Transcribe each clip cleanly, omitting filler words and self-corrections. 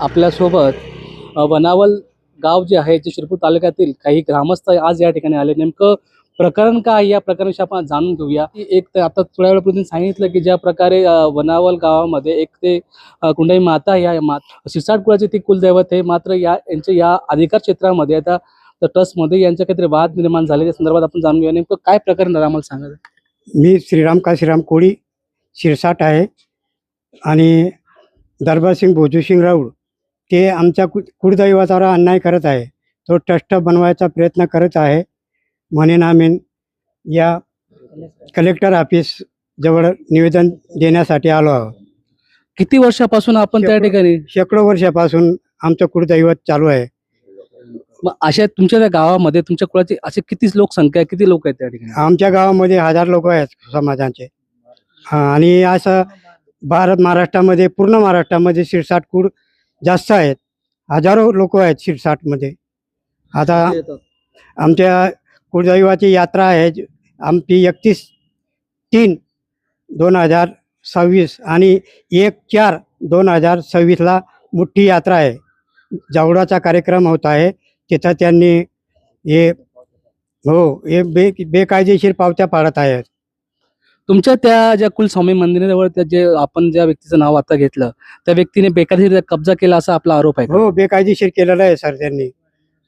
आपल्यासोबत वनावल गाव जे आहे जे शिरपूर तालुक्यातील काही ग्रामस्थ आज या ठिकाणी आले. नेमकं प्रकरण काय आहे या प्रकरणाशी आपण जाणून घेऊया. एक तर आता थोड्या वेळापूर्वी सांगितलं की ज्या प्रकारे वनावल गावामध्ये एक ते कुंडाई माता या शिरसाट कुळाचे ती कुलदैवत आहे. मात्र यांच्या या अधिकार क्षेत्रामध्ये आता ट्रस्टमध्ये यांच्या काहीतरी वाद निर्माण झाले. त्या संदर्भात आपण जाणून घेऊया नेमकं काय प्रकरण झालं आम्हाला सांगा. मी श्रीराम काशीराम कोळी शिरसाट आहे आणि दरबारसिंग भोजूसिंग राऊळ ते आमच्या कुळदैवतावर अन्याय करत आहे. तो ट्रस्ट बनवायचा प्रयत्न करत आहे म्हणून आम्ही या कलेक्टर ऑफिस जवळ निवेदन देण्यासाठी आलो आहोत. किती वर्षापासून आपण त्या ठिकाणी? शेकडो वर्षापासून आमचं कुळदैवत चालू आहे. मग अशा तुमच्या त्या गावामध्ये तुमच्या कुळाची असे किती लोकसंख्या आहे, किती लोक आहेत त्या ठिकाणी? आमच्या गावामध्ये 1000 लोक आहेत समाजांचे. आणि असं महाराष्ट्रामध्ये पूर्ण महाराष्ट्रामध्ये शिरसाट कुळ जास्त आहेत. हजारो लोक आहेत शिरसाटमध्ये. आता आमच्या कुळदैवाची यात्रा आहे आमची 31/3/2026 आणि 1/4/2026ला मोठी यात्रा आहे. जावडाचा कार्यक्रम होत आहे. तिथं त्यांनी हे बेकायदेशीर पावत्या पाडत आहेत. तुमच्या त्या ज्या कुलस्वामी मंदिराजवळ त्या जे आपण ज्या व्यक्तीचं नाव आता घेतलं त्या व्यक्तीने बेकायदेशीर कब्जा केला असा आपला आरोप आहे. हो, बेकायदेशीर केलेलं आहे सर त्यांनी.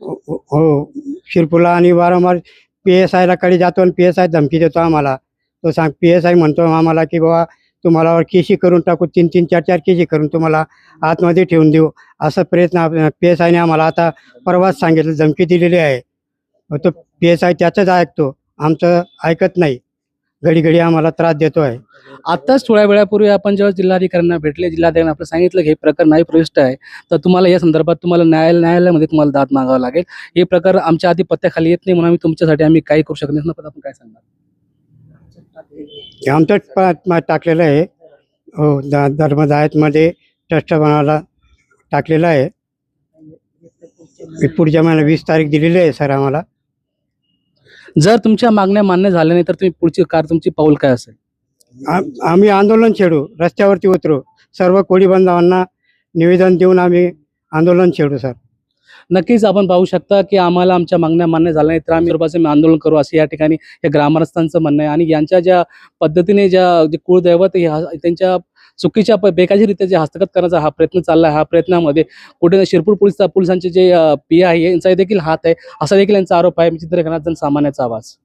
हो, शिरपूरला आणि वारंवार PSI ला कडे जातो आणि PSI धमकी देतो आम्हाला. तो PSI म्हणतो आम्हाला की बाबा तुम्हाला केशी करून टाकू, 3-3, 4-4 केशी करून तुम्हाला आतमध्ये ठेवून देऊ, असं प्रयत्न PSI ने आम्हाला आता परवाच सांगितलं, धमकी दिलेली आहे. तो PSI त्याचंच ऐकतो, आमचं ऐकत नाही. घडी घडी आम्हाला त्रास देतो आहे. आताच थोड्या वेळापूर्वी आपण जेव्हा जिल्हाधिकाऱ्यांना भेटले, जिल्हाधिकाऱ्यांनी आपलं सांगितलं की हे प्रकरण नाही प्रविष्ट आहे, तर तुम्हाला या संदर्भात तुम्हाला न्यायालयामध्ये तुम्हाला दाद मागावं लागेल. हे प्रकार आमच्या आधी पत्त्याखाली येत नाही म्हणून आम्ही तुमच्यासाठी आम्ही काही करू शकत नाही. आपण काय सांगणार? आमचं टाकलेलं आहे. हो, धर्मदायतमध्ये ट्रस्ट बनायला टाकलेलं आहे. पुढच्या महिन्यात 20 तारीख दिलेली आहे सर आम्हाला. जर तुमच्या मागण्या मान्य झाल्या नाही तर तुम्ही पुढची तुमची पाऊल काय असेल? आम्ही आंदोलन छेडू, रस्त्यावरती उतरू. सर्व कोळी बांधवांना निवेदन देऊन आम्ही आंदोलन छेडू सर. नक्कीच आपण पाहू शकता की आम्हाला आमच्या मागण्या मान्य झाल्या नाही तर आम्ही स्वरूपाचे आंदोलन करू असे या ठिकाणी या ग्रामस्थांचं म्हणणं आहे. आणि यांच्या ज्या पद्धतीने जे कुळदैवत त्यांच्या चुकीच्या बेकायदेशीररित्या जे हस्तगत करण्याचा हा प्रयत्न चालला आहे, हा प्रयत्नामध्ये कुठे शिरपूर पोलिसांचे जे PI आहे यांचा देखील हात आहे असा देखील यांचा आरोप आहे. चित्रकरणात जनसामान्याचा आवाज.